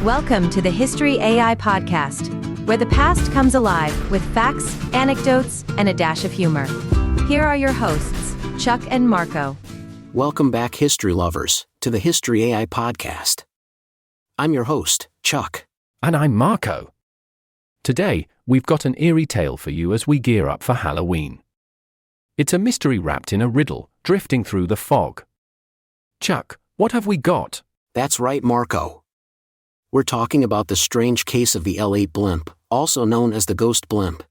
Welcome to the History AI podcast, where the past comes alive with facts, anecdotes, and a dash of humor. Here are your hosts, Chuck and Marco. Welcome back, history lovers, to the History AI podcast. I'm your host, Chuck. And I'm Marco. Today, we've got an eerie tale for you as we gear up for Halloween. It's a mystery wrapped in a riddle, drifting through the fog. Chuck, what have we got? That's right, Marco. We're talking about the strange case of the L-8 Blimp, also known as the Ghost Blimp.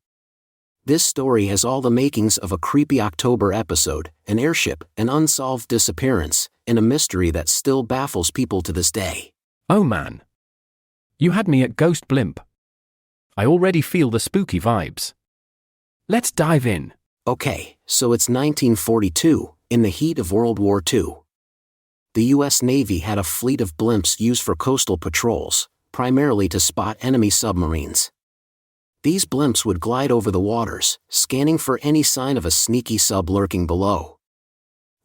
This story has all the makings of a creepy October episode, an airship, an unsolved disappearance, and a mystery that still baffles people to this day. Oh man. You had me at Ghost Blimp. I already feel the spooky vibes. Let's dive in. Okay, so it's 1942, in the heat of World War II. The U.S. Navy had a fleet of blimps used for coastal patrols, primarily to spot enemy submarines. These blimps would glide over the waters, scanning for any sign of a sneaky sub lurking below.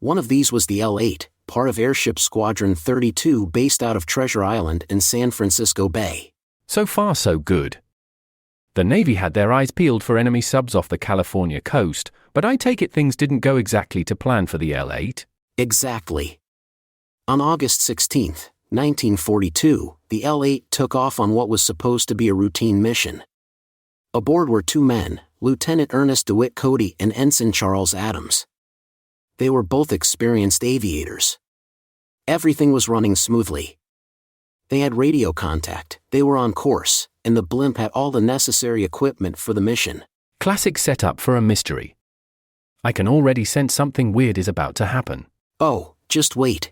One of these was the L-8, part of Airship Squadron 32 based out of Treasure Island in San Francisco Bay. So far so good. The Navy had their eyes peeled for enemy subs off the California coast, but I take it things didn't go exactly to plan for the L-8? Exactly. On August 16, 1942, the L-8 took off on what was supposed to be a routine mission. Aboard were two men, Lieutenant Ernest DeWitt Cody and Ensign Charles Adams. They were both experienced aviators. Everything was running smoothly. They had radio contact, they were on course, and the blimp had all the necessary equipment for the mission. Classic setup for a mystery. I can already sense something weird is about to happen. Oh, just wait.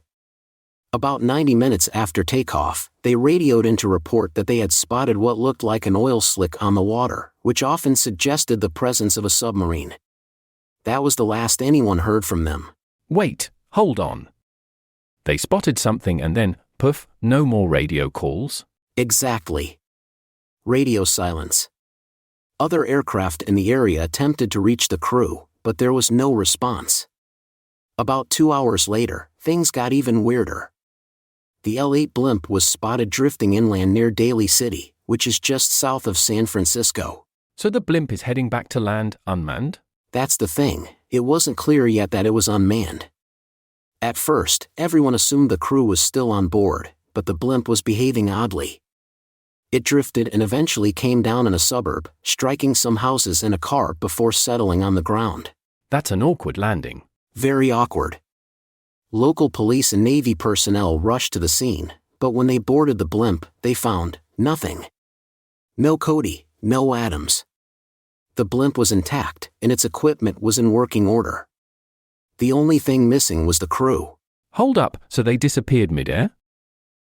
About 90 minutes after takeoff, they radioed in to report that they had spotted what looked like an oil slick on the water, which often suggested the presence of a submarine. That was the last anyone heard from them. Wait, hold on. They spotted something and then, poof, no more radio calls? Exactly. Radio silence. Other aircraft in the area attempted to reach the crew, but there was no response. About 2 hours later, things got even weirder. The L-8 blimp was spotted drifting inland near Daly City, which is just south of San Francisco. So the blimp is heading back to land unmanned? That's the thing, it wasn't clear yet that it was unmanned. At first, everyone assumed the crew was still on board, but the blimp was behaving oddly. It drifted and eventually came down in a suburb, striking some houses and a car before settling on the ground. That's an awkward landing. Very awkward. Local police and Navy personnel rushed to the scene, but when they boarded the blimp, they found nothing. No Cody, no Adams. The blimp was intact, and its equipment was in working order. The only thing missing was the crew. Hold up, so they disappeared mid-air?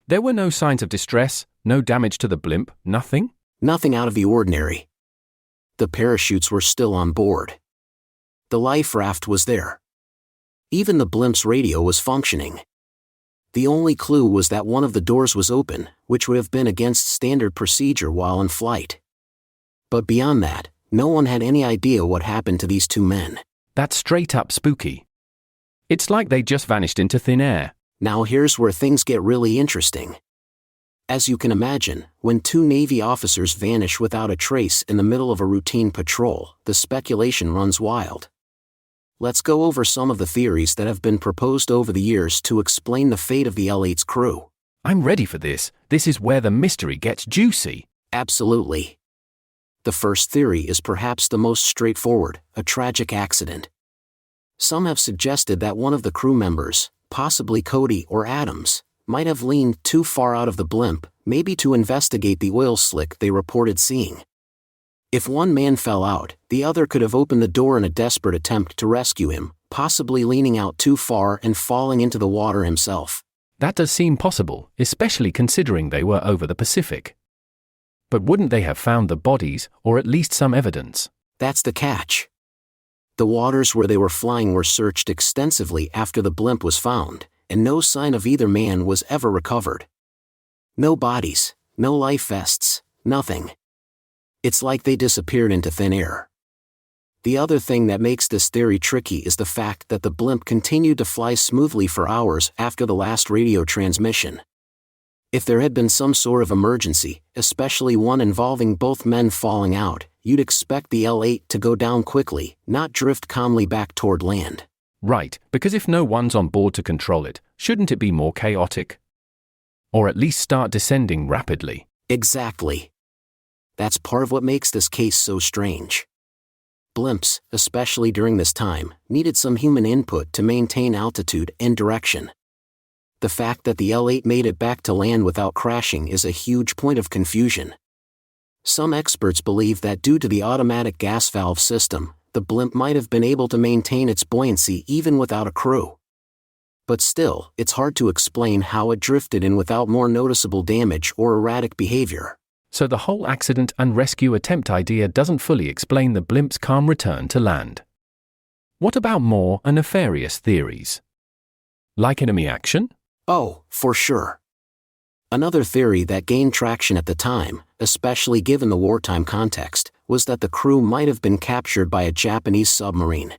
There were no signs of distress, no damage to the blimp, nothing? Nothing out of the ordinary. The parachutes were still on board. The life raft was there. Even the blimp's radio was functioning. The only clue was that one of the doors was open, which would have been against standard procedure while in flight. But beyond that, no one had any idea what happened to these two men. That's straight up spooky. It's like they just vanished into thin air. Now here's where things get really interesting. As you can imagine, when two Navy officers vanish without a trace in the middle of a routine patrol, the speculation runs wild. Let's go over some of the theories that have been proposed over the years to explain the fate of the L-8's crew. I'm ready for this. This is where the mystery gets juicy. Absolutely. The first theory is perhaps the most straightforward, a tragic accident. Some have suggested that one of the crew members, possibly Cody or Adams, might have leaned too far out of the blimp, maybe to investigate the oil slick they reported seeing. If one man fell out, the other could have opened the door in a desperate attempt to rescue him, possibly leaning out too far and falling into the water himself. That does seem possible, especially considering they were over the Pacific. But wouldn't they have found the bodies, or at least some evidence? That's the catch. The waters where they were flying were searched extensively after the blimp was found, and no sign of either man was ever recovered. No bodies, no life vests, nothing. It's like they disappeared into thin air. The other thing that makes this theory tricky is the fact that the blimp continued to fly smoothly for hours after the last radio transmission. If there had been some sort of emergency, especially one involving both men falling out, you'd expect the L-8 to go down quickly, not drift calmly back toward land. Right, because if no one's on board to control it, shouldn't it be more chaotic? Or at least start descending rapidly? Exactly. That's part of what makes this case so strange. Blimps, especially during this time, needed some human input to maintain altitude and direction. The fact that the L-8 made it back to land without crashing is a huge point of confusion. Some experts believe that due to the automatic gas valve system, the blimp might have been able to maintain its buoyancy even without a crew. But still, it's hard to explain how it drifted in without more noticeable damage or erratic behavior. So the whole accident and rescue attempt idea doesn't fully explain the blimp's calm return to land. What about more nefarious theories? Like enemy action? Oh, for sure. Another theory that gained traction at the time, especially given the wartime context, was that the crew might have been captured by a Japanese submarine.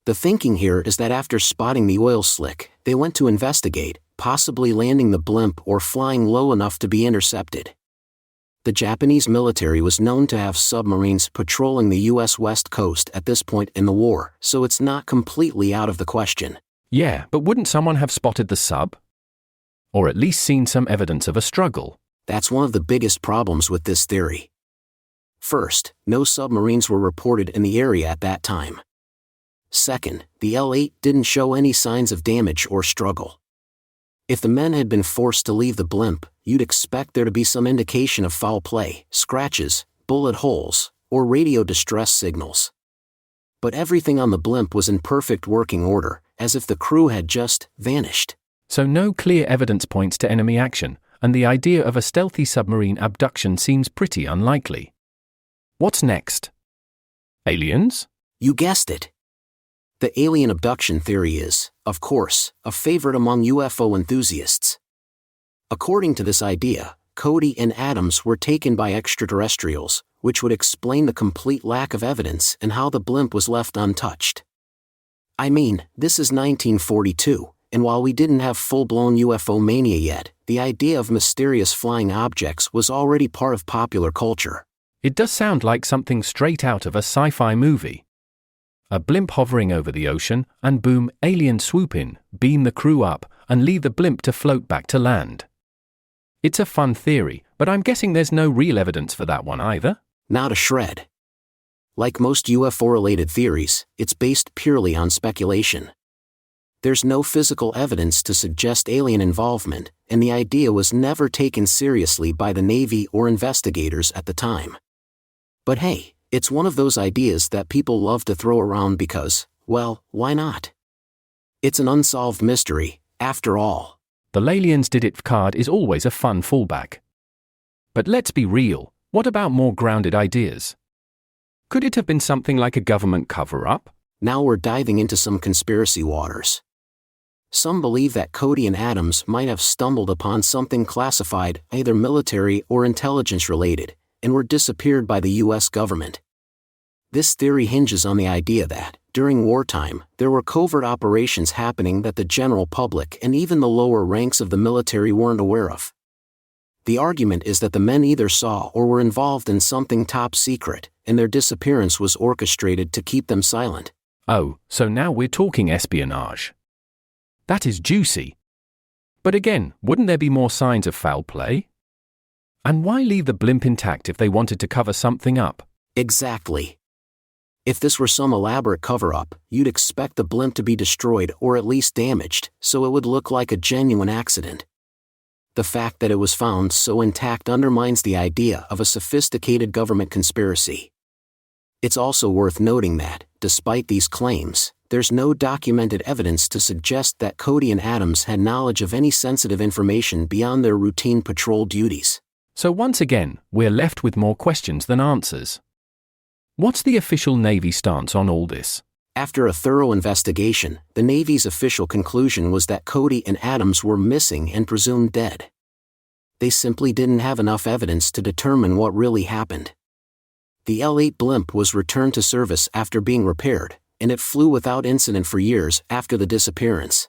The thinking here is that after spotting the oil slick, they went to investigate, possibly landing the blimp or flying low enough to be intercepted. The Japanese military was known to have submarines patrolling the U.S. West Coast at this point in the war, so it's not completely out of the question. Yeah, but wouldn't someone have spotted the sub? Or at least seen some evidence of a struggle? That's one of the biggest problems with this theory. First, no submarines were reported in the area at that time. Second, the L-8 didn't show any signs of damage or struggle. If the men had been forced to leave the blimp, you'd expect there to be some indication of foul play, scratches, bullet holes, or radio distress signals. But everything on the blimp was in perfect working order, as if the crew had just vanished. So no clear evidence points to enemy action, and the idea of a stealthy submarine abduction seems pretty unlikely. What's next? Aliens? You guessed it. The alien abduction theory is, of course, a favorite among UFO enthusiasts. According to this idea, Cody and Adams were taken by extraterrestrials, which would explain the complete lack of evidence and how the blimp was left untouched. I mean, this is 1942, and while we didn't have full-blown UFO mania yet, the idea of mysterious flying objects was already part of popular culture. It does sound like something straight out of a sci-fi movie. A blimp hovering over the ocean, and boom, aliens swoop in, beam the crew up, and leave the blimp to float back to land. It's a fun theory, but I'm guessing there's no real evidence for that one either? Not a shred. Like most UFO-related theories, it's based purely on speculation. There's no physical evidence to suggest alien involvement, and the idea was never taken seriously by the Navy or investigators at the time. But hey, it's one of those ideas that people love to throw around because, well, why not? It's an unsolved mystery, after all. The aliens did it card is always a fun fallback. But let's be real, what about more grounded ideas? Could it have been something like a government cover-up? Now we're diving into some conspiracy waters. Some believe that Cody and Adams might have stumbled upon something classified, either military or intelligence-related, and were disappeared by the U.S. government. This theory hinges on the idea that, during wartime, there were covert operations happening that the general public and even the lower ranks of the military weren't aware of. The argument is that the men either saw or were involved in something top secret, and their disappearance was orchestrated to keep them silent. Oh, so now we're talking espionage. That is juicy. But again, wouldn't there be more signs of foul play? And why leave the blimp intact if they wanted to cover something up? Exactly. If this were some elaborate cover-up, you'd expect the blimp to be destroyed or at least damaged, so it would look like a genuine accident. The fact that it was found so intact undermines the idea of a sophisticated government conspiracy. It's also worth noting that, despite these claims, there's no documented evidence to suggest that Cody and Adams had knowledge of any sensitive information beyond their routine patrol duties. So once again, we're left with more questions than answers. What's the official Navy stance on all this? After a thorough investigation, the Navy's official conclusion was that Cody and Adams were missing and presumed dead. They simply didn't have enough evidence to determine what really happened. The L-8 blimp was returned to service after being repaired, and it flew without incident for years after the disappearance.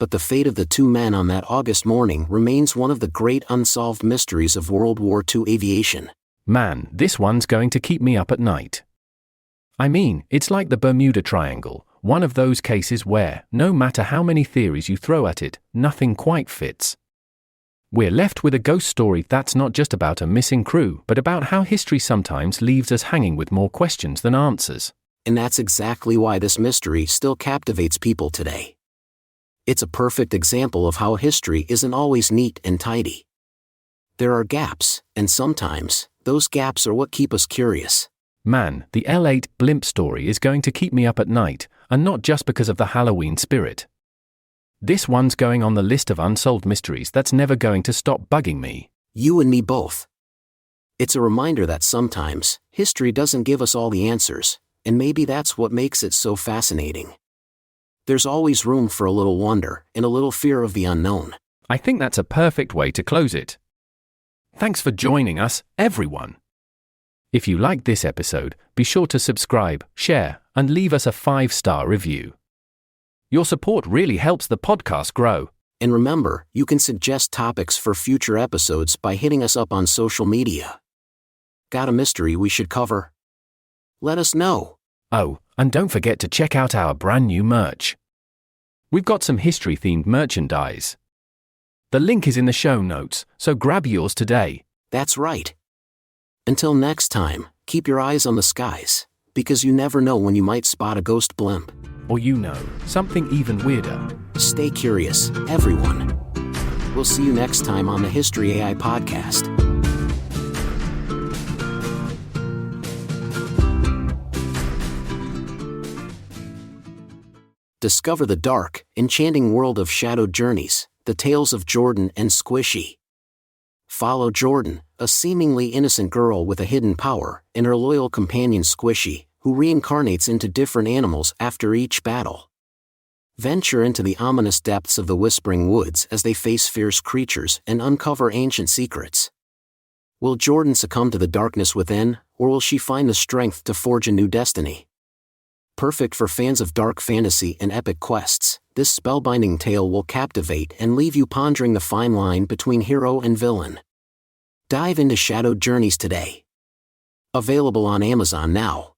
but the fate of the two men on that August morning remains one of the great unsolved mysteries of World War II aviation. Man, this one's going to keep me up at night. I mean, it's like the Bermuda Triangle, one of those cases where, no matter how many theories you throw at it, nothing quite fits. We're left with a ghost story that's not just about a missing crew, but about how history sometimes leaves us hanging with more questions than answers. And that's exactly why this mystery still captivates people today. It's a perfect example of how history isn't always neat and tidy. There are gaps, and sometimes, those gaps are what keep us curious. Man, the L-8 Blimp story is going to keep me up at night, and not just because of the Halloween spirit. This one's going on the list of unsolved mysteries that's never going to stop bugging me. You and me both. It's a reminder that sometimes, history doesn't give us all the answers, and maybe that's what makes it so fascinating. There's always room for a little wonder and a little fear of the unknown. I think that's a perfect way to close it. Thanks for joining us, everyone. If you liked this episode, be sure to subscribe, share, and leave us a 5-star review. Your support really helps the podcast grow. And remember, you can suggest topics for future episodes by hitting us up on social media. Got a mystery we should cover? Let us know. Oh, and don't forget to check out our brand new merch. We've got some history-themed merchandise. The link is in the show notes, so grab yours today. That's right. Until next time, keep your eyes on the skies, because you never know when you might spot a ghost blimp. Or something even weirder. Stay curious, everyone. We'll see you next time on the History AI Podcast. Discover the dark, enchanting world of shadowed journeys, the tales of Jordan and Squishy. Follow Jordan, a seemingly innocent girl with a hidden power, and her loyal companion Squishy, who reincarnates into different animals after each battle. Venture into the ominous depths of the Whispering Woods as they face fierce creatures and uncover ancient secrets. Will Jordan succumb to the darkness within, or will she find the strength to forge a new destiny? Perfect for fans of dark fantasy and epic quests, this spellbinding tale will captivate and leave you pondering the fine line between hero and villain. Dive into Shadowed Journeys today. Available on Amazon now.